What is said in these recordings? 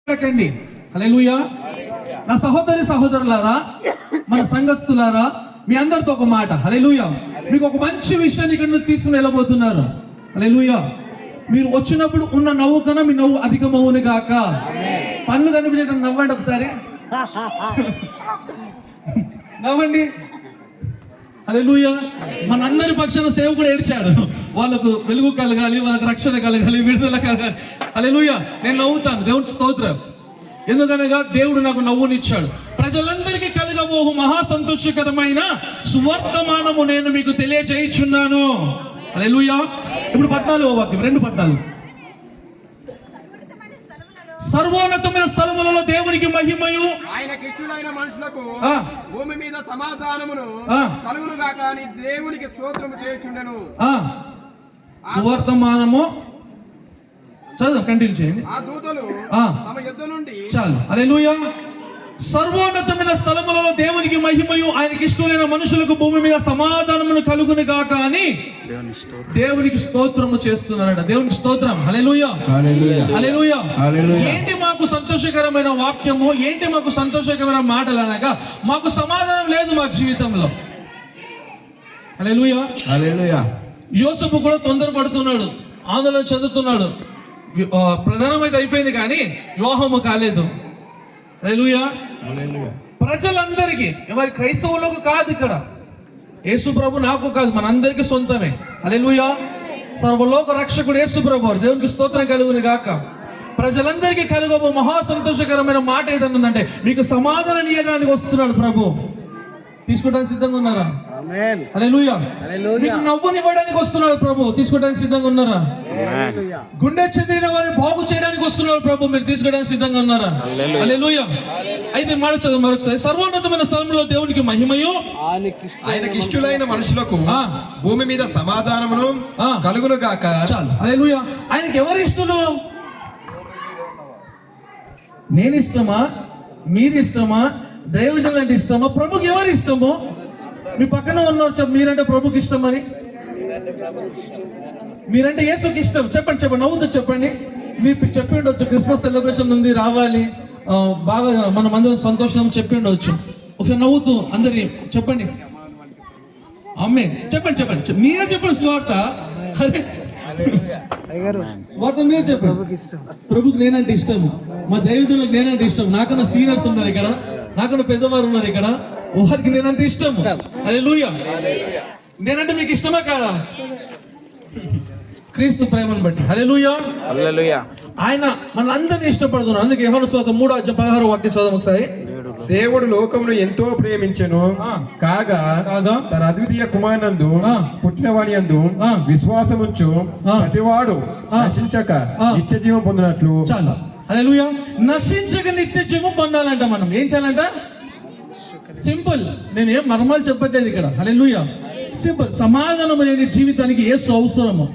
హల్లెలూయా. నా సహోదరి సహోదరులారా, మన సంఘస్థులారా, మీ అందరితో ఒక మాట. హల్లెలూయా. మీకు ఒక మంచి విషయాన్ని ఇక్కడ నుంచి తీసుకుని వెళ్ళబోతున్నారు. హల్లెలూయా. మీరు వచ్చినప్పుడు ఉన్న నవ్వు కన్నా మీ నవ్వు అధికమవును గాక. పన్ను కనిపించడం నవ్వండి ఒకసారి, నవ్వండి. హల్లెలూయా. మనందరి పక్షాన సేవకుడు ఏడ్చాడు, వాళ్ళకు వెలుగు కలగాలి, వాళ్ళకు రక్షణ కలగాలి, విడుదల కలగాలి. హల్లెలూయా. నేను నవ్వుతాను, దేవుడి స్తోత్రం. ఎందుకనగా దేవుడు నాకు నవ్వునిచ్చాడు. ప్రజలందరికీ కలగబోహు మహా సంతోషకరమైన సువర్తమానము నేను మీకు తెలియజేయుచున్నాను. హల్లెలూయా. ఇప్పుడు 14వ వాక్యం, 2:14. సర్వోన్నతమైన స్థలములలో దేవునికి మహిమయు ఆయనకి ఇష్టమైన మనుషులకు భూమి మీద సమాధానమును కలుగును గాక అని దేవునికి స్తోత్రము చేయుచుండెను. సువర్తమానము చదువు, కంటిన్యూ చేయండి. ఆ దూతలు తమ యుద్ధ నుండి చాలు. హల్లెలూయా. సర్వోన్నతమైన స్థలములలో దేవునికి మహిమయు ఆయనకి ఇష్టమైన మనుషులకు భూమి మీద సమాధానమును కలుగును గాక అని దేవునికి స్తోత్రము చేస్తున్నారట. దేవునికి స్తోత్రం. హల్లెలూయా. హల్లెలూయా. ఏంటి మాకు సంతోషకరమైన వాక్యము, ఏంటి మాకు సంతోషకరమైన మాటలు అనగా, మాకు సమాధానం లేదు మా జీవితంలో. హల్లెలూయా. హల్లెలూయా. యోసేపు కూడా తొందరపడుతున్నాడు, ఆందోళన చెందుతున్నాడు. ప్రధానమైతే అయిపోయింది కానీ వివాహము కాలేదు. హల్లెలూయా. ప్రజలందరికీ, ఎవరి క్రైస్తవులకు కాదు, ఇక్కడ యేసు ప్రభు నాకు కాదు, మనందరికీ సొంతమే. హల్లెలూయా. సర్వలోక రక్షకుడు యేసు ప్రభు, దేవునికి స్తోత్రం కలుగును గాక. ప్రజలందరికీ కలుగబో మహా సంతోషకరమైన మాట ఏదన్నా ఉందంటే, మీకు సమాధానం ఇవ్వడానికి వస్తున్నాడు ప్రభు. తీసుకోవడానికి సిద్ధంగా ఉన్నారా? హల్లెలూయా. మీకు నవ్వునివ్వడానికి వస్తున్నాడు ప్రభు, తీసుకోవడానికి సిద్ధంగా ఉన్నారా? గుండె చెందిన వారిని బాగు చేయడానికి వస్తున్నాడు ప్రభు, మీరు తీసుకోవడానికి సిద్ధంగా ఉన్నారా? హల్లెలూయా. అయితే మాట చదువు మరొకసారి. సర్వోన్నతమైన స్థలంలో దేవునికి మహిమయు ఆయనకి ఇష్టమైన మనుషులకు భూమి మీద సమాధానమును కలుగును గాక. చాలు. హల్లెలూయా. ఆయనకి ఎవరు ఇష్టలు? నేను ఇష్టమా, మీరు ఇష్టమా, దైవజనులు అంటే ఇష్టమా, ప్రభుకి ఎవరు ఇష్టమో? మీ పక్కన ఉన్నారు, మీరంటే ప్రభుకి ఇష్టమని, మీరంటే యేసుకి ఇష్టం. చెప్పండి చెప్పండి, నవ్వుతూ చెప్పండి. మీరు చెప్పి ఉండొచ్చు, క్రిస్మస్ సెలబ్రేషన్ ఉంది, రావాలి, బాగా మనం అందరం సంతోషం చెప్పి ఉండవచ్చు. ఒకసారి నవ్వుతూ అందరి చెప్పండి, అమ్మే చెప్పండి చెప్పండి, మీరే చెప్పండి స్వార్థ. అరే స్వార్థ మీరే చెప్పండి. ప్రభుకి నేనంటే ఇష్టం, మా దైవజనులకు నేనంటే ఇష్టం. నాకన్నా సీనియర్స్ ఉన్నారు ఇక్కడ, నాకన్నా పెద్దవారు ఉన్నారు ఇక్కడ, వారికి నేనంటే ఇష్టం. హల్లెలూయా. నేనంటే మీకు ఇష్టమా కాదా? క్రీస్తు ప్రేమను బట్టి. హల్లెలూయా. హల్లెలూయా. ఆయన మనందరినీ ఇష్టపడుతున్నాడు. అందుకే యోహాను సువార్త 3:16 వాక్యం చదవం ఒకసారి. దేవుడు లోకమును ఎంతో ప్రేమించెను, కాగా తన అద్వితీయ కుమారునందు పుట్టినవాని యందు విశ్వాసముంచు ప్రతివాడు నశించక నిత్య జీవం పొందినట్లు. చాలు. హల్లెలూయా. నశించక నిత్య జీవం పొందాలంట. మనం ఏం చేయాలంట? సింపుల్. నేను ఏం మర్మాలు చెప్పట్లేదు ఇక్కడ. హల్లెలూయా. సింపుల్. సమాధానం లేని జీవితానికి యేసు అవసరము,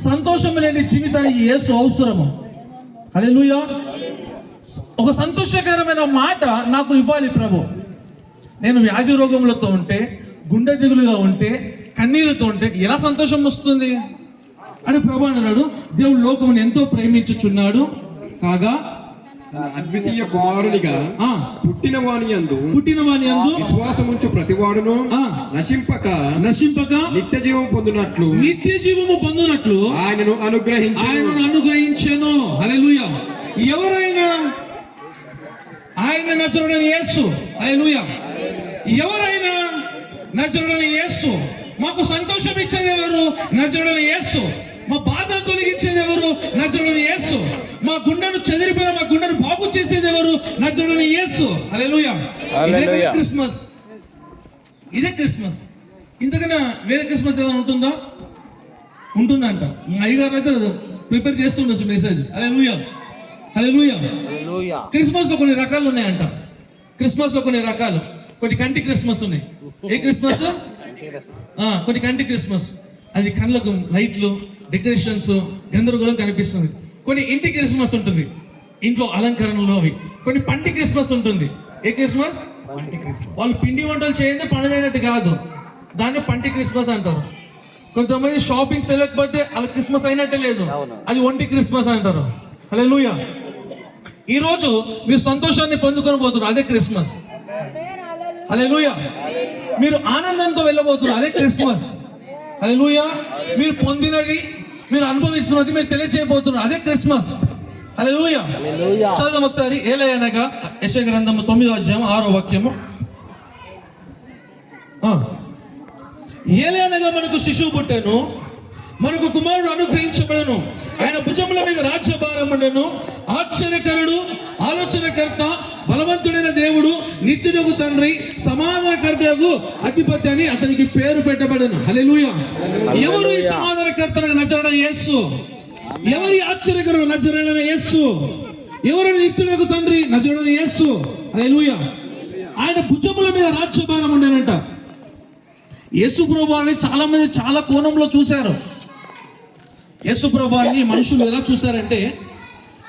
సంతోషం లేని జీవితానికి యేసు అవసరము. హల్లెలూయా. ఒక సంతోషకరమైన మాట నాకు ఇవ్వాలి ప్రభు. నేను వ్యాధి రోగములతో ఉంటే, గుండె దిగులుగా ఉంటే, కన్నీరుతో ఉంటే ఎలా సంతోషం వస్తుంది అని ప్రభు అన్నాడు. దేవుడు లోకమును ఎంతో ప్రేమించుచున్నాడు, కాగా అద్వితీయ కుమారునిగా పుట్టినవాని యందు విశ్వాసముంచు ప్రతివాడును నశింపక నిత్య జీవం పొందునట్లు ఆయనను అనుగ్రహించెను. హల్లెలూయా. ఎవరైనా ఆయన నజరుడైన యేసు. హల్లెలూయా. ఎవరైనా నజరుడైన యేసు. మాకు సంతోషం ఇచ్చేది ఎవరు? నజరుడైన యేసు. మా బాధను తొలగించేది ఎవరు? నజరుడైన యేసు. మా గుండెను చెదిరిపోయిన మా గుండెను బాగు చేసేది ఎవరు? నజరుడైన యేసు. హల్లెలూయా. క్రిస్మస్, ఇదే క్రిస్మస్. ఇంతకన్నా వేరే క్రిస్మస్ ఏదైనా ఉంటుందా? ఉంటుందంట. అయ్యగారు అయితే ప్రిపేర్ చేస్తుండొచ్చు మెసేజ్. హల్లెలూయా. హల్లెలూయా. క్రిస్మస్ లో కొన్ని రకాలు ఉన్నాయంట. క్రిస్మస్ లో కొన్ని రకాలు, కొన్ని కంటి క్రిస్మస్ ఉన్నాయి. ఏ క్రిస్మస్? కొన్ని కంటి క్రిస్మస్. అది కళ్ళకు లైట్లు, డెకరేషన్స్, గందరగోళం కనిపిస్తుంది. కొన్ని ఇంటి క్రిస్మస్ ఉంటుంది, ఇంట్లో అలంకరణలు అవి. కొన్ని పంటి క్రిస్మస్ ఉంటుంది. ఏ క్రిస్మస్? వాళ్ళు పిండి వంటలు చేయండి పండుగైనట్టు కాదు, దాన్ని పంటి క్రిస్మస్ అంటారు. కొంతమంది షాపింగ్ సెలెక్ట్ పడితే అలా క్రిస్మస్ అయినట్టే లేదు, అది ఒంటి క్రిస్మస్ అంటారు. హల్లెలూయా. ఈ రోజు మీరు సంతోషాన్ని పొందుకొని పోతున్నారు, అదే క్రిస్మస్. హల్లెలూయా. మీరు ఆనందంతో వెళ్ళబోతున్నారు, అదే క్రిస్మస్. హల్లెలూయా. మీరు పొందినది, మీరు అనుభవిస్తున్నది మీరు తెలియజేయబోతున్నారు, అదే క్రిస్మస్. హల్లెలూయా. చదువు ఒకసారి. ఏలయనగా యెషయా గ్రంథము 9వ అధ్యాయం 6వ వాక్యము. ఏలయనగా మనకు శిశువు పుట్టెను, మనకు కుమారుడు అనుగ్రహించబడెను, ఆయన భుజముల మీద రాజ్యభారం ఉండెను. ఆశ్చర్యకరుడు, ఆలోచనకర్త, బలవంతుడైన దేవుడు, నిత్యుడగు తండ్రి, సమాధానకర్తయగు అధిపతి అని అతనికి పేరు పెట్టబడెను. హల్లెలూయా. ఎవరు ఈ సమాధానకర్త? నజరేయుడైన యేసు. ఎవరి ఆశ్చర్యకరుడు? నజరేయుడైన యేసు. ఎవరు నిత్యుడగు తండ్రి? నజరేయుడైన యేసు. హల్లెలూయా. ఆయన భుజముల మీద రాజ్యభారం ఉండేనంట. యేసు ప్రభువుని చాలా మంది చాలా కోణంలో చూశారు. యేసు ప్రభువుని మనుషులు ఎలా చూశారంటే,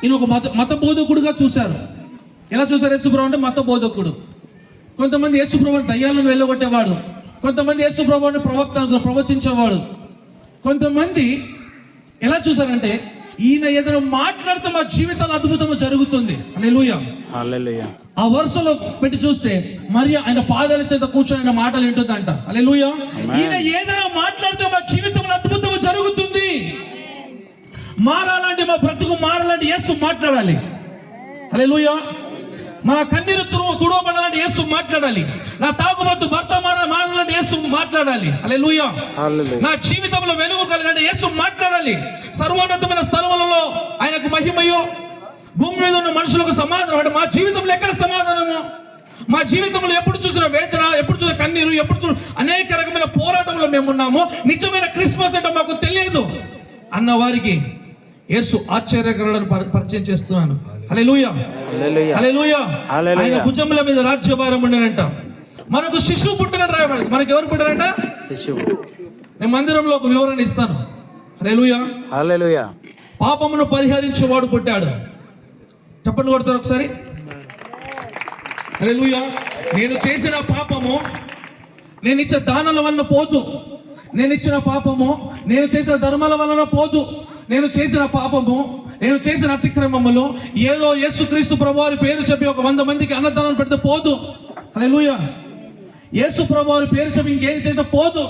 ఈయన ఒక మత బోధకుడుగా చూశారు. ఎలా చూశారు యేసు ప్రభు అంటే? మత బోధకుడు. కొంతమంది యేసు ప్రభువుని దయ్యాలను వెళ్ళగొట్టేవాడు, కొంతమంది యేసు ప్రభువుని ప్రవచించేవాడు. కొంతమంది ఎలా చూశారంటే, ఈయన ఏదైనా మాట్లాడితే మా జీవితాలు అద్భుతం జరుగుతుంది. హల్లెలూయా. హల్లెలూయా. ఆ వరుసలో పెట్టి చూస్తే మరి ఆయన పాదాల చేత కూర్చొని ఆయన మాటలు వింటుందంట. హల్లెలూయా. ఈయన ఏదైనా మాట్లాడితే మా జీవితంలో అద్భుతం జరుగుతుంది. మారాలంటే, మా బ్రతుకు మారాలంటే యేసు మాట్లాడాలి. హల్లెలూయా. మా కన్నీరు తుడవబడాలంటే యేసు మాట్లాడాలి. నా తాగుబోతు భర్త మారాలంటే యేసు మాట్లాడాలి. హల్లెలూయా. నా జీవితంలో వెలుగు కలగాలంటే యేసు మాట్లాడాలి. సర్వోన్నతమైన స్థలములలో ఆయనకు మహిమయో, భూమి మీద ఉన్న మనుషులకు సమాధానం. అంటే మా జీవితంలో ఎక్కడ సమాధానము? మా జీవితంలో ఎప్పుడు చూసిన వేదన, ఎప్పుడు చూసిన కన్నీరు, ఎప్పుడు చూసిన అనేక రకమైన పోరాటంలో మేము ఉన్నాము. నిజమైన క్రిస్మస్ అంటే మాకు తెలియదు అన్న వారికి యేసు ఆశ్చర్యకరులను పరిచయం చేస్తున్నాను. హల్లెలూయా. హల్లెలూయా. ఆయన భుజముల మీద రాజ్యభారం ఉండేనంట. మనకు శిశువు పుట్టినట్టు రాయబడింది. మనకి ఎవరు పుట్టారంట? శిశువు. నేను మందిరంలో ఒక వివరణ ఇస్తాను. హల్లెలూయా. హల్లెలూయా. పాపమును పరిహరించేవాడు పుట్టాడు. చెప్పండి కొడతారు ఒకసారి. హల్లెలూయా. నేను చేసిన పాపము, నేను ఇచ్చే దానాల వలన పోదు. నేను ఇచ్చిన పాపము, నేను చేసిన ధర్మాల వలన పోదు. నేను చేసిన పాపము, నేను చేసిన అతిక్రమములు ఏదో యేసుక్రీస్తు ప్రభువారి పేరు చెప్పి ఒక 100 మందికి అన్నదానం పెడితే పోదు. హల్లెలూయా. యేసు ప్రభువారి పేరు చెప్పి ఇంకేం చేసినా పోదు.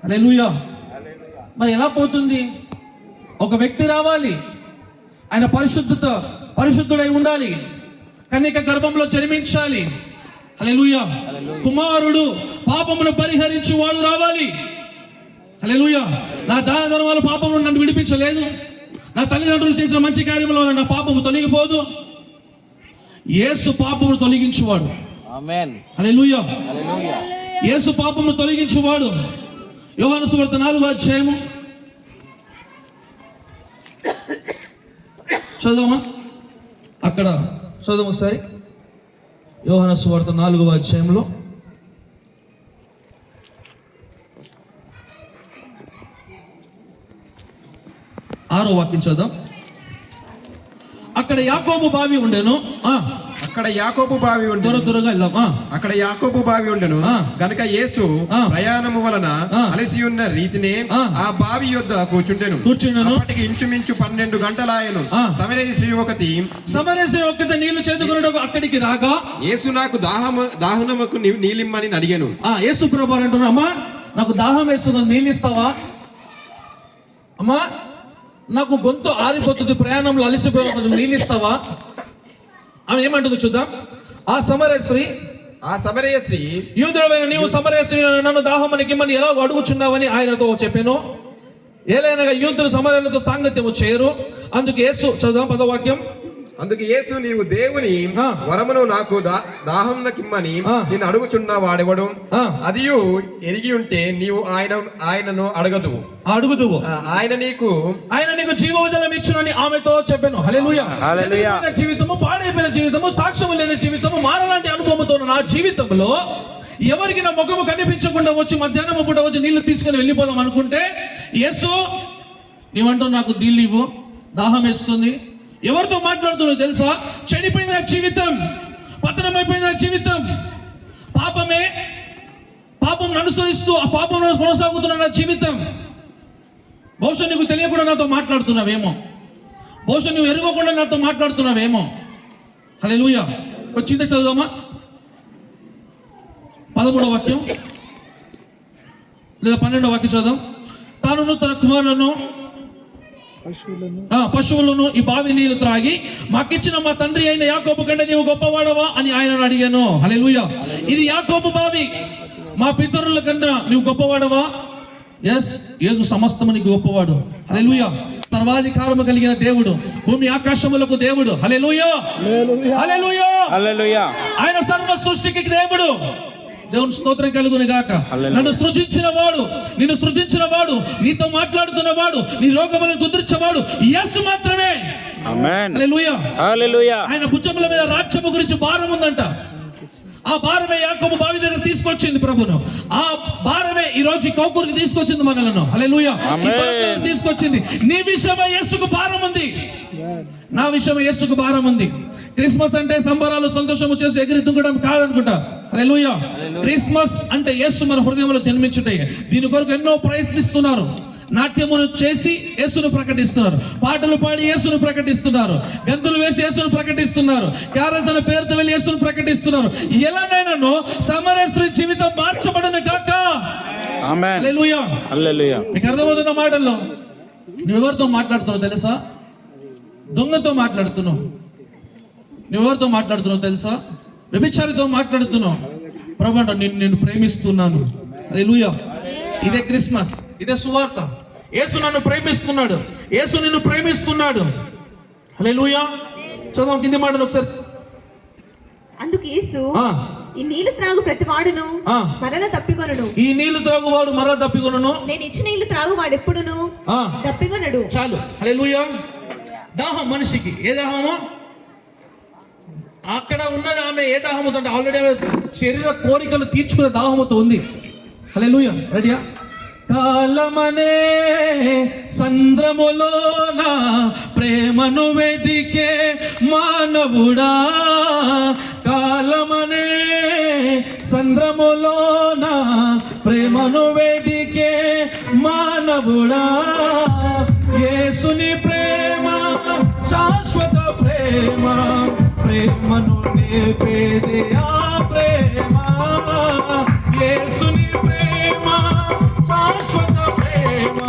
హల్లెలూయా. మరి ఎలా పోతుంది? ఒక వ్యక్తి రావాలి, ఆయన పరిశుద్ధుడై ఉండాలి, కన్యక గర్భంలో జన్మించాలి. హల్లెలూయా. కుమారుడు పాపమును పరిహరించి వాడు రావాలి. హల్లెలూయా. నా దాన ధర్మాలు పాపమును నన్ను విడిపించలేదు. నా తల్లిదండ్రులు చేసిన మంచి కార్యముల వల్ల నా పాపము తొలగిపోదు. యేసు పాపమును తొలగించువాడు. ఆమేన్. హల్లెలూయా. హల్లెలూయా. యేసు పాపమును తొలగించువాడు. యోహాను సువార్త 4వ అధ్యాయము చదవమా? అక్కడ చదవం ఒకసారి. యోహాను సువార్త 4వ అధ్యాయంలో 6వ వాక్యం చదువు. అక్కడ యాకోబు బావి ఉండెను. అక్కడ యాకోబు బావి ఉండెను. త్వరగా వెళ్దాం. అక్కడ యాకోబు బావి ఉండెను గనుక యేసు ప్రయాణము వలన అలసి ఉన్న రీతినే ఆ బావి యొద్ద కూర్చుండెను. అప్పటికి ఇంచుమించు 12 గంటలాయను. సమరయ స్త్రీ ఒకటి నీళ్లు చేదుకొనుటకు అక్కడికి రాగా, యేసు నాకు దాహనముకు నీళ్ళిమ్మని అడిగాను. యేసు ప్రభువు అంటున్నా, అమ్మా నాకు దాహం వేస్తుంది, నీళ్ళు ఇస్తావా? అమ్మా నాకు గొంతు ఆరిపోతుంది, ప్రయాణంలో అలసిపోతుంది, నీళ్ళు ఇస్తావా? ఆమె ఏమంటుంది చూద్దాం. ఆ సమరయ స్త్రీ యూదుడవైన నీవు సమరయ స్త్రీ నన్ను దాహమనికిమ్మని ఎలా అడుగుచున్నావని ఆయనతో చెప్పాను. ఏలైనగా యూదులు సమరయులతో సాంగత్యము చేయరు. అందుకు యేసు చదువు 10వ వాక్యం. అందుకు యేసు నీవు దేవుని వరమును నాకు దాహంకిమ్మని నేను అడుగుచున్న వాడెవడు? అదియు ఎరిగి ఉంటే నీవు ఆయనను అడుగుదువు. ఆయన నీకు జీవజలం ఇచ్చునని ఆమెతో చెప్పాను. హల్లెలూయా. జీవితము, పాడైపోయిన జీవితము, సాక్ష్యము లేని జీవితము, మారలాంటి అనుభవంతో నా జీవితంలో ఎవరికి నా ముఖము కనిపించకుండా వచ్చి మధ్యాహ్నం పూట వచ్చి నీళ్లు తీసుకొని వెళ్ళిపోదాం అనుకుంటే, యేసు నీవంటూ నాకు నీళ్ళు ఇవ్వు, దాహం వేస్తుంది. ఎవరితో మాట్లాడుతున్నావు తెలుసా? చెడిపోయిన నా జీవితం, పతనమైపోయిన నా జీవితం, పాపం అనుసరిస్తూ ఆ పాపం కొనసాగుతున్న నా జీవితం. బహుశా నీకు తెలియకుండా నాతో మాట్లాడుతున్నావేమో. బహుశా నువ్వు ఎరుగకుండా నాతో మాట్లాడుతున్నావేమో. హల్లెలూయా. వచ్చిందే చదువుదామా 13వ వాక్యం లేదా 12వ వాక్యం చదుదాం. తాను తన కుమారులను పశువులను ఈ బావి నీళ్లు త్రాగి మాకిచ్చిన మా తండ్రి అయిన యాకోబు కంటే నీవు గొప్పవాడవా అని ఆయనను అడిగాను. హల్లెలూయా. ఇది యాకోబు బావి, మా పితరుల కన్నా నీవు గొప్పవాడవా? ఎస్, యేసు సమస్తమునికి గొప్పవాడు. హల్లెలూయా. సర్వాధికారము కలిగిన దేవుడు, భూమి ఆకాశములకు దేవుడు. హల్లెలూయా, హల్లెలూయా, హల్లెలూయా. ఆయన సర్వ సృష్టికి దేవుడు. దేవుని స్తోత్రం కలుగును గాక. నన్ను సృజించిన వాడు, నిన్ను సృజించిన వాడు, నీతో మాట్లాడుతున్న వాడు, నీ రోగములను కుదిర్చేవాడు యేసు మాత్రమే. ఆమేన్. హల్లెలూయా, హల్లెలూయా. ఆయన భుజముల మీద రాజ్యము గురించి భారం ఉందంట. ఆ భారమే యాకోబు బావి దగ్గర తీసుకొచ్చింది ప్రభును. ఆ భారమే ఈ రోజు కౌకూరుకి తీసుకొచ్చింది మనలను. హల్లెలూయా. తీసుకొచ్చింది. నీ విషయమై యేసుకు భారం ఉంది, నా విషయమై యేసుకు భారం ఉంది. క్రిస్మస్ అంటే సంబరాలు సంతోషము చేసి ఎగిరి దుంగడం కాదనుకుంటా. హల్లెలూయా. క్రిస్మస్ అంటే యేసు మన హృదయంలో జన్మించుటే. దీని కొరకు ఎన్నో ప్రయత్నిస్తున్నారు. నాట్యమును చేసి యేసును ప్రకటిస్తున్నారు, పాటలు పాడి యేసును ప్రకటిస్తున్నారు, గంతులు వేసి యేసును ప్రకటిస్తున్నారు, క్యారల్స్ అనే పేరుతో వెళ్ళి యేసును ప్రకటిస్తున్నారు. ఎలాగైనాను సమరశ్రీ జీవితం మార్చబడును గాక. ఆమేన్. హల్లెలూయా, హల్లెలూయా. మీకు అర్థమవుతున్న మాటల్లో నువ్వెవరితో మాట్లాడుతున్నావు తెలుసా? దొంగతో మాట్లాడుతున్నావు. నువ్వెవరితో మాట్లాడుతున్నావు తెలుసా? వ్యభిచారితో మాట్లాడుతున్నావు. ప్రభు అంట, నిన్ను ప్రేమిస్తున్నాను. హల్లెలూయా. ఇదే క్రిస్మస్, ఇదే సువార్త. యేసు నన్ను ప్రేమిస్తున్నాడు, యేసు నిన్ను ప్రేమిస్తున్నాడు. హల్లెలూయా. చదవం కింది మాటలు ఒకసారి. అందుకు యేసు, ఈ నీళ్లు త్రాగు ప్రతి వాడును మరల తప్పికొనను. ఈ నీళ్లు త్రాగువాడు మరల తప్పికొనను. నేను ఇచ్చిన నీళ్లు త్రాగువాడు ఎప్పుడును తప్పికొనడు. చాలు. హల్లెలూయా. దాహం మనిషికి ఏ దాహమో అక్కడ ఉన్నది. ఆమె ఏ దాహముతో అంటే ఆల్రెడీ ఆమె శరీర కోరికలు తీర్చుకునే దాహముతో ఉంది. హల్లెలూయా. రెడీయా? కాలమనే సంద్రములోన ప్రేమను వెదికే మానవుడా, కాలమనే సంద్రములోన ప్రేమను వెదికే మానవుడా, యేసుని ప్రేమ శాశ్వత ప్రేమ, ప్రేమను నేర్పేది ఆ ప్రేమ, యేసుని ప్రేమ శాశ్వత ప్రేమ,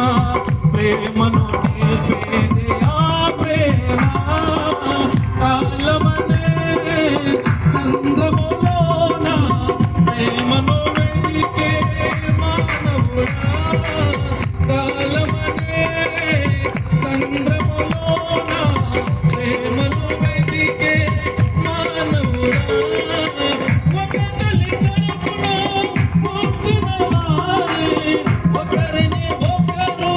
ప్రేమను నేర్పేది ఆ ప్రేమ, కాలమనే సంద్రములోన ప్రేమను వెదికే మానవుడా, కాలమనే సంద్రములోన ప్రేమను వెదికే మానవుడా, ఒకరిని కడుపున పుట్టిన వారే ఒకరిని ఒకరు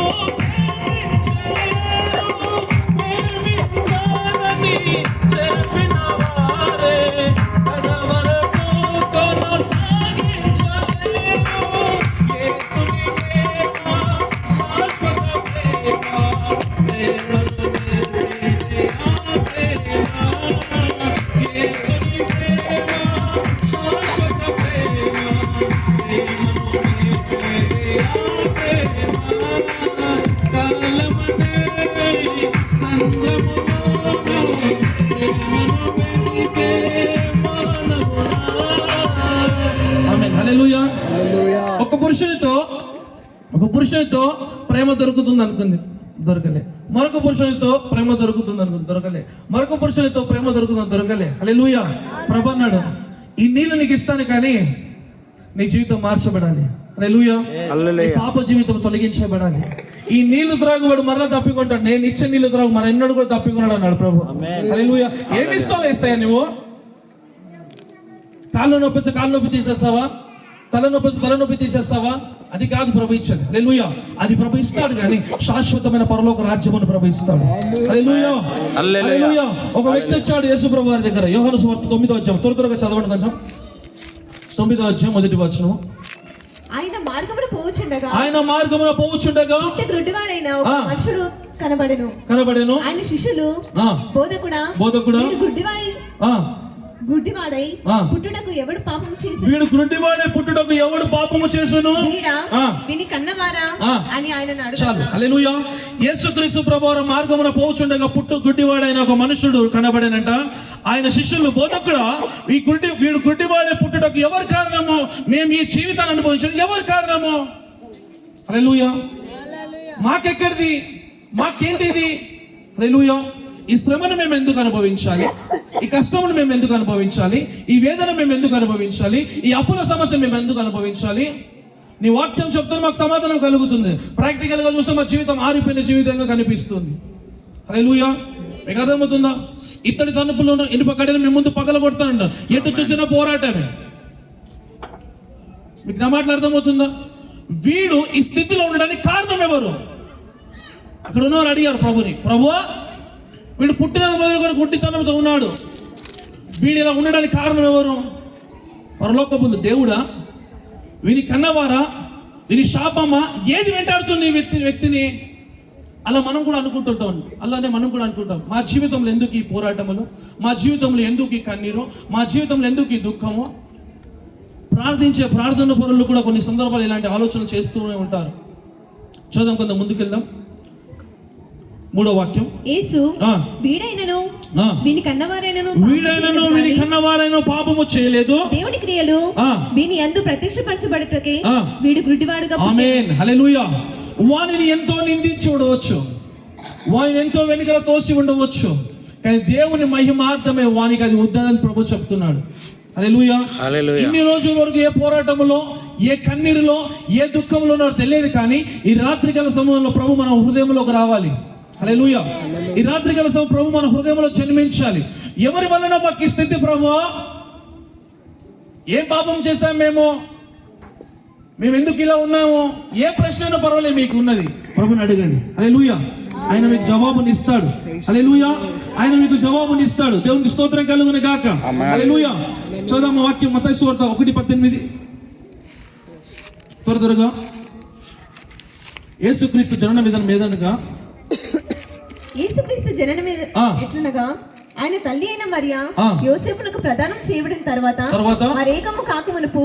ప్రేమించాలని చెప్పిన వారే కడవరకు కొనసాగించలేరు. యేసుని ప్రేమ శాశ్వత ప్రేమ, ప్రేమను నేర్పేది ఆ ప్రేమ, యేసుని ప్రేమ శాశ్వత ప్రేమ, ప్రేమను నేర్పేది ఆ ప్రేమ, కాలమనే సంద్రములోన ప్రేమను వెదికే మానవుడా. ఆమేన్. హల్లెలూయా. ఒక పురుషునితో ప్రేమ దొరుకుతుంది అనుకుంది, దొరకలే. మరొక పురుషునితో ప్రేమ దొరుకుతుంది అనుకుంది, దొరకలే. మరొక పురుషునితో ప్రేమ దొరుకుతుంది, దొరకలే. హల్లెలూయా. ప్రభు అన్నాడు, ఈ నీళ్లు నీకు ఇస్తాను కానీ నీ జీవితం మార్చబడాలి. హల్లెలూయా. నీ పాప జీవితం తొలగించబడాలి. ఈ నీళ్లు త్రాగువాడు మరలా తప్పికొంటాడు, నేను ఇచ్చే నీళ్లు త్రాగు మరి ఎన్నడూ కూడా తప్పికొన్నాడు అన్నాడు ప్రభు. హల్లెలూయా. ఏమి ఇస్తావు వేస్తాయా నువ్వు? కాళ్ళు నొప్పి కాళ్ళు నొప్పి తీసేస్తావా? తలనొప్పి తీసేస్తావా? అది కాదు ప్రభు ఇచ్చాడు. హల్లెలూయా. అది ప్రభు ఇస్తాడు కానీ శాశ్వతమైన పరలోక రాజ్యమును ప్రభు ఇస్తాడు. హల్లెలూయా. హల్లెలూయా. ఒక వ్యక్తి వచ్చాడు యేసు ప్రభు వారి దగ్గర. యోహాను సువార్త 9వ అధ్యాయం, త్వరగా చదవండి కొంచెం. 9వ అధ్యాయం 1వ వచనం. ఆయన మార్గమున పోవుచుండగా గ్రుడ్డివాడైన ఒక మనుషుడు కనబడెను. ఆయన శిష్యులు బోధకుడా నేను గుడ్డివాడై ఆ. పుట్టుటకు ఎవడు పాపం చేసి వీడు గుడ్డివాడే పుట్టుటకు ఎవడు పాపము చేసెను? వీడా ఆ. వీని కన్నవారా ఆ. అని ఆయన చాలు. అడుగుతా. హల్లెలూయా. యేసుక్రీస్తు ప్రభువారు మార్గమున పోవుచుండగా పుట్టు గుడ్డివాడైన ఒక మనుషుడు కనబడేనంట. ఆయన శిష్యులు, బోధకుడా, వీడు గుడ్డివాడే పుట్టుటకు ఎవరు కారణము? మేము ఈ జీవితాన్ని అనుభవించడం ఎవరు కారణము? హల్లెలూయా. మాకెక్కడిది? మాకేంటిది? హల్లెలూయా. ఈ శ్రమను మేము ఎందుకు అనుభవించాలి? ఈ కష్టమును మేము ఎందుకు అనుభవించాలి? ఈ వేదన మేము ఎందుకు అనుభవించాలి? ఈ అప్పుల సమస్య మేము ఎందుకు అనుభవించాలి? నీ వాక్యం చెప్తే మాకు సమాధానం కలుగుతుంది. ప్రాక్టికల్ గా చూస్తే మా జీవితం ఆరిపోయిన జీవితంగా కనిపిస్తుంది. హల్లెలూయా. మీకు అర్థమవుతుందా? ఇత్తడి తలుపులు ఇనుప గడియలు మీ ముందు పగల కొడతానంట. ఎటు చూసినా పోరాటమే. మీకు నా మాటలు అర్థమవుతుందా? వీడు ఈ స్థితిలో ఉండడానికి కారణం ఎవరు? అక్కడ ఉన్నవారు అడిగారు ప్రభుని, ప్రభువా, వీడు పుట్టిన మొదలుకొని గుడ్డితనంతో ఉన్నాడు, వీడు ఇలా ఉండడానికి కారణం ఎవరు? పరలోకపు దేవుడా, వీని కన్నవారా, వీని శాపమా, ఏది వెంటాడుతుంది ఈ వ్యక్తిని? అలా మనం కూడా అనుకుంటుంటాం. అలానే మనం కూడా అనుకుంటాం, మా జీవితంలో ఎందుకు ఈ పోరాటములు, మా జీవితంలో ఎందుకు ఈ కన్నీరు, మా జీవితంలో ఎందుకు ఈ దుఃఖము? ప్రార్థించే ప్రార్థన పరులు కూడా కొన్ని సందర్భాలు ఇలాంటి ఆలోచనలు చేస్తూనే ఉంటారు. చూద్దాం, కొంత ముందుకెళ్దాం. 3వ వాక్యం. యేసు వీడైనను వీని కన్నవారైనను పాపము చేయలేదు, దేవుని క్రియలు వీని యందు ప్రత్యక్షపరచబడుటకే వీడు గుడ్డివాడుగా ఆమేన్. హల్లెలూయా. వానిని ఎంతో నిందించి ఉండవచ్చు, వానిని ఎంతో వెనుకల తోసి ఉండవచ్చు, కానీ దేవుని మహిమార్థమే వానికి అది వద్దని ప్రభు చెప్తున్నాడు. హల్లెలూయా. ఇన్ని రోజుల వరకు ఏ పోరాటంలో, ఏ కన్నీరులో, ఏ దుఃఖంలో ఉన్నారో తెలియదు, కానీ ఈ రాత్రికాల సమయంలో ప్రభు మన హృదయంలోకి రావాలి. హల్లెలూయా. ఈ రాత్రికాల సమయం ప్రభు మన హృదయంలో జన్మించాలి. ఎవరి వలన మాకు ఈ స్థితి ప్రభువా? ఏ పాపం చేశాం మేము ఎందుకు ఇలా ఉన్నాము? ఏ ప్రశ్న అయినా పర్వాలేదు, మీకు ఉన్నది ప్రభుని అడగండి. హల్లెలూయా. ఆయన మీకు జవాబుని ఇస్తాడు. హల్లెలూయా. ఆయన మీకు జవాబుని ఇస్తాడు. దేవునికి స్తోత్రం కలుగును గాక. హల్లెలూయా. చూద్దాం వాక్యం, మత్తయి సువార్త 1:18. త్వరగా యేసుక్రీస్తు జనన విధానం మీదనగా యేసుక్రీస్తు జననం ఎట్లనగా ఆయన తల్లి అయిన మరియా యోసేపునకు ప్రదానం చేయబడిన తర్వాత వారేకము కాకమునుపు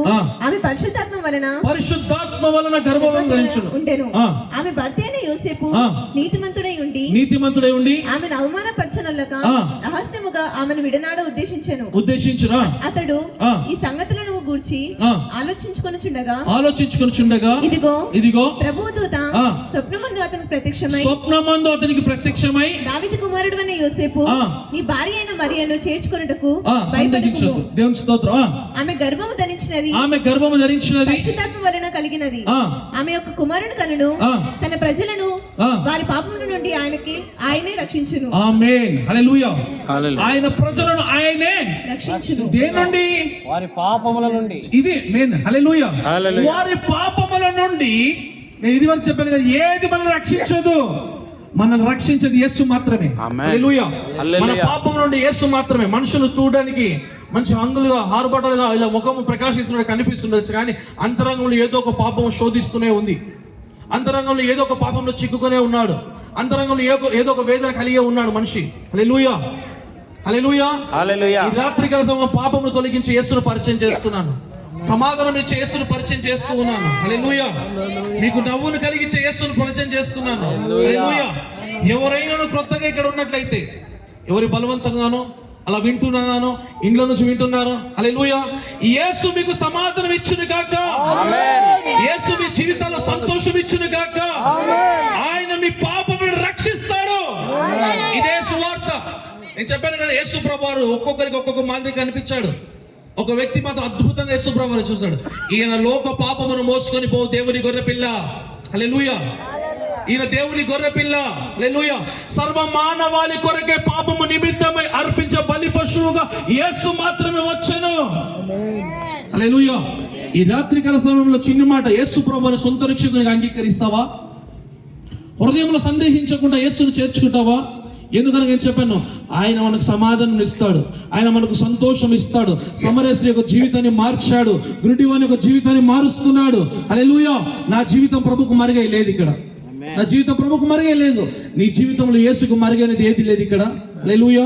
ఆమె పరిశుద్ధాత్మ వలన గర్భం ఉండెను. ఆమె భర్త అయిన యోసేపు నీతిమంతుడై ఉండి ఆమెను అవమానపరచనల్లక రహస్యముగా ఆమెను విడనాడ ఉద్దేశించెను. అతడు ఈ సంగతులను గూర్చి ఆలోచించుకొనుచుండగా ఇదిగో ప్రభువు దూత స్వప్నమందు అతనికి ప్రత్యక్షమై దావీదు కుమారుడు అయిన యోసేపు నీ భార్య అయిన మరియను చేర్చుకొనుటకు భయపడకుము. దేవుని స్తోత్రం. ఆమె గర్భము ధరించినది పరిశుద్ధాత్మ వలన కలిగినది. ఆమె యొక్క కుమారుని కనును తన ప్రజలను వారి పాపముల నుండి ఆయనే రక్షించును. ఆమేన్. హల్లెలూయా. ఆయన ప్రజలను ఆయనే రక్షించును. దేని నుండి? వారి పాపముల నుండి. ఇది మెయిన్. హల్లెలూయా. వారి పాపముల నుండి. నేను ఇది వరకు చెప్పాను కదా, ఏది మనల్ని రక్షించదు. మనల్ని రక్షించేది యేసు మాత్రమే. హల్లెలూయా. మన పాపం నుండి యేసు మాత్రమే. మనుషులు చూడడానికి మంచి హంగులుగా, హారుబట్టలుగా, ఇలా ముఖము ప్రకాశిస్తున్నట్టు కనిపిస్తుండొచ్చు, కానీ అంతరంగంలో ఏదో ఒక పాపం శోధిస్తూనే ఉంది. అంతరంగంలో ఏదో ఒక పాపంలో చిక్కుకునే ఉన్నాడు. అంతరంగంలో ఏదో ఒక వేదన కలిగే ఉన్నాడు మనిషి. హల్లెలూయా. హల్లెలూయా. ఈ రాత్రికాల సమయంలో పాపమును తొలగించి యేసును పరిచయం చేస్తున్నాను. సమాధానం ఇచ్చే యేసును పరిచయం చేస్తూ ఉన్నాను. హల్లెలూయా. మీకు నవ్వును కలిగించే యేసును పరిచయం చేస్తున్నాను. హల్లెలూయా. ఎవరైనా క్రొత్తగా ఇక్కడ ఉన్నట్లయితే, ఎవరి బలవంతంగానో అలా వింటున్నాను, ఇంట్లో నుంచి వింటున్నారు, హల్లెలూయా, యేసు మీకు సమాధానం ఇచ్చును గాక. యేసు మీ జీవితాల్లో సంతోషం ఇచ్చును గాక. ఆయన మీ పాపమును రక్షిస్తాడు. ఇదే సువార్త. నేను చెప్పాను కదా, యేసు ప్రభువారు ఒక్కొక్కరికి ఒక్కొక్క మాదిరి కనిపించాడు. ఒక వ్యక్తి మాత్రం అద్భుతంగా యేసు ప్రభువారు చూశాడు. ఈయన లోక పాపమును మోసుకొని పో దేవుని గొర్రెపిల్ల. హల్లెలూయా. ఈయన దేవుని గొర్రెపిల్ల. హల్లెలూయా. సర్వ మానవాళి కొరకే పాపము నిమిత్తమై అర్పించే బలి పశువుగా యేసు మాత్రమే వచ్చెను. హల్లెలూయా. ఈ రాత్రికాల సమయంలో చిన్న మాట, యేసు ప్రభువుని సొంత రక్షకునిగా అంగీకరిస్తావా? హృదయంలో సందేహించకుండా యేసును చేర్చుకుంటావా? ఎందుకని నేను చెప్పాను, ఆయన మనకు సమాధానం ఇస్తాడు, ఆయన మనకు సంతోషం ఇస్తాడు. సమరస్త్రీ యొక్క జీవితాన్ని మార్చాడు, గురుడివాని యొక్క జీవితాన్ని మారుస్తున్నాడు. హల్లెలూయా. నా జీవితం ప్రభుకు మరుగై లేదు ఇక్కడ. నా జీవితం ప్రభుకు మరిగే లేదు. నీ జీవితంలో యేసుకు మరిగేది ఏది లేదు ఇక్కడ. హల్లెలూయా.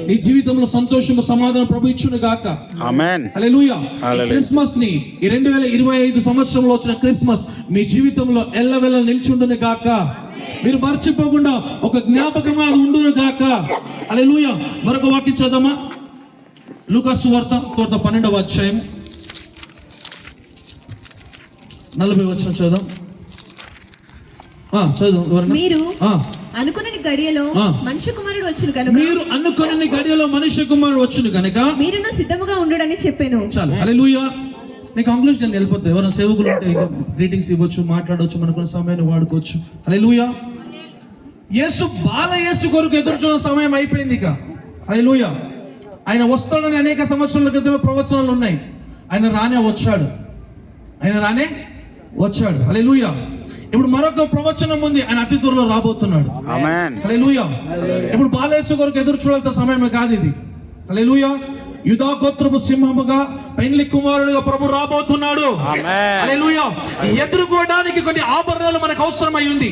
నీ జీవితంలో సంతోషము సమాధానం ప్రభు ఇచ్చును గాక. ఆమేన్. హల్లెలూయా. క్రిస్మస్ ని ఈ 2025 సంవత్సరంలో వచ్చిన క్రిస్మస్ మీ జీవితంలో ఎల్లవెల్ల నిల్చుండును గాక. మీరు మర్చిపోకుండా ఒక జ్ఞాపకంగా ఉండును గాక. హల్లెలూయా. మరొక వాక్యం చదవమా? లూకా సువార్త 12వ అధ్యాయం 40 వచనం చదువు. మీరు అనుకున్న గడియలో మనుష్య కుమారుడు వచ్చును కనుక మీరు అనుకున్న గడియలో మనుష్య కుమారుడు వచ్చును కనుక మీరును సిద్ధముగా ఉండుడని చెప్పాను. చాలు. హల్లెలూయా. నేను కంక్లూజన్ వెళ్ళిపోతాను. ఎవరైనా సేవకులు ఉంటే గ్రీటింగ్స్ ఇవ్వచ్చు, మాట్లాడవచ్చు, మనకున్న సమయాన్ని వాడుకోవచ్చు. హల్లెలూయా. యేసు కొరకు ఎదురు చూసిన సమయం అయిపోయింది ఇక. హల్లెలూయా. ఆయన వస్తాడని అనేక సంవత్సరాల క్రితమే ప్రవచనాలు ఉన్నాయి. ఆయన రానే వచ్చాడు. హల్లెలూయా. ఇప్పుడు మరొక ప్రవచనం ఉంది, ఆయన అతి త్వరలో రాబోతున్నాడు. ఆమేన్. హల్లెలూయా. ఇప్పుడు బాలయేసు కొరకు ఎదురు చూడాల్సిన సమయమే కాదు ఇది. హల్లెలూయా. యూదా గోత్రపు సింహముగా పెండ్లి కుమారుడుగా ప్రభు రాబోతున్నాడు. ఆమేన్. హల్లెలూయా. ఎదుర్కోవడానికి కొన్ని ఆభరణాలు మనకు అవసరమై ఉంది.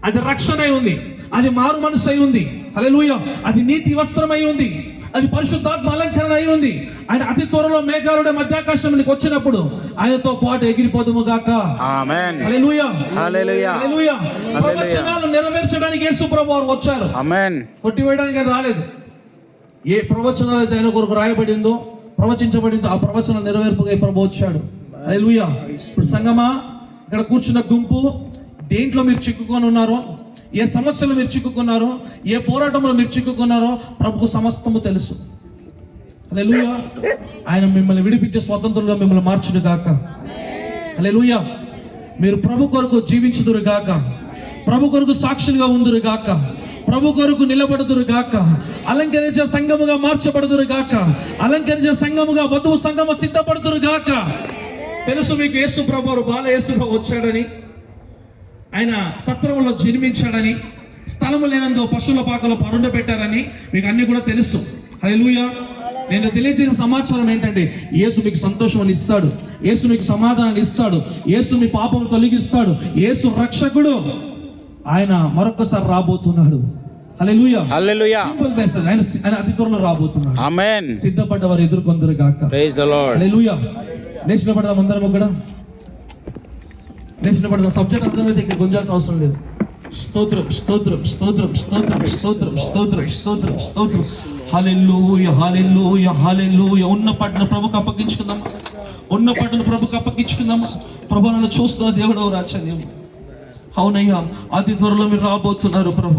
అది రక్షణ అయి ఉంది, అది మారు మనసు అయి ఉంది. హల్లెలూయా. అది నీతి వస్త్రం అయి ఉంది, అది పరిశుద్ధాత్మ అలంకరణ అయి ఉంది. ఆయన అతి త్వరలో మేఘాలుడే మధ్యాకాశంలోకి వచ్చినప్పుడు ఆయనతో పాటు ఎగిరిపోదుము గాక. ఆమేన్. హల్లెలూయా. హల్లెలూయా. హల్లెలూయా. ప్రవచనాలు నెరవేర్చడానికి యేసు ప్రభు వారు వచ్చారు. ఆమేన్. కొట్టివేయడానికి ఆయన రాలేదు. ఏ ప్రవచనాలు అయితే ఆయన కొరకు రాయబడిందో, ప్రవచించబడిందో ఆ ప్రవచనం నెరవేర్పుగా ప్రభు వచ్చాడు. హల్లెలూయా. ఇప్పుడు సంగమా, ఇక్కడ కూర్చున్న గుంపు, దేంట్లో మీరు చిక్కుకొని ఉన్నారో, ఏ సమస్యలు మీరు చిక్కుకున్నారో, ఏ పోరాటంలో మీరు చిక్కుకున్నారో ప్రభుకు సమస్తము తెలుసు. హల్లెలూయా. ఆయన మిమ్మల్ని విడిపించే స్వతంత్రులుగా మిమ్మల్ని మార్చును గాక. హల్లెలూయా. మీరు ప్రభు కొరకు జీవించుదురు గాక, ప్రభు కొరకు సాక్షులుగా ఉందురు గాక, ప్రభు కొరకు నిలబడుదురు గాక, అలంకరించే సంఘముగా మార్చబడుదురు గాక, అలంకరించే సంఘముగా వధువు సంఘము సిద్ధపడుదురు గాక. తెలుసు మీకు యేసు ప్రభు బాల యేసుగా వచ్చాడని, ఆయన సత్రంలో జన్మించాడని, స్థలము లేనందు పశువుల పాకలో పరుండ పెట్టారని మీకు అన్ని కూడా తెలుసు. హల్లెలూయా. నేను తెలియజేసిన సమాచారం ఏంటంటే, యేసు మీకు సంతోషం ఇస్తాడు, యేసు మీకు సమాధానాన్ని ఇస్తాడు, యేసు మీ పాపం తొలగిస్తాడు, యేసు రక్షకుడు. ఆయన మరొకసారి రాబోతున్నాడు. హల్లెలూయా. హల్లెలూయా. Simple message. ఆయన అతి త్వరలో రాబోతున్నాడు. ఆమేన్. సిద్ధపడ్డవారు ఎదుర్కొందురు గాక. Praise the Lord. హల్లెలూయా. లేచిన పడదాం అందరం కూడా. లేచిన పడదాం. సబ్జెక్ట్ అర్థమైతే ఇక్కడ గుంజాల్సిన అవసరం లేదు. స్తోత్రం, స్తోత్రం, స్తోత్రం, స్తోత్రం, స్తోత్రం, స్తోత్రం, స్తోత్రం, స్తోత్రం. హల్లెలూయా, హల్లెలూయా, హల్లెలూయా. ఉన్న పాటను ప్రభుకు అప్పగించుకుందాం. ఉన్న పాటను ప్రభుకు అప్పగించుకుందాం. ప్రభు నన్ను చూస్తున్న దేవుడు రాజ్యం. అవునయ్యా, అతి త్వరలో మీరు రాబోతున్నారు ప్రభు.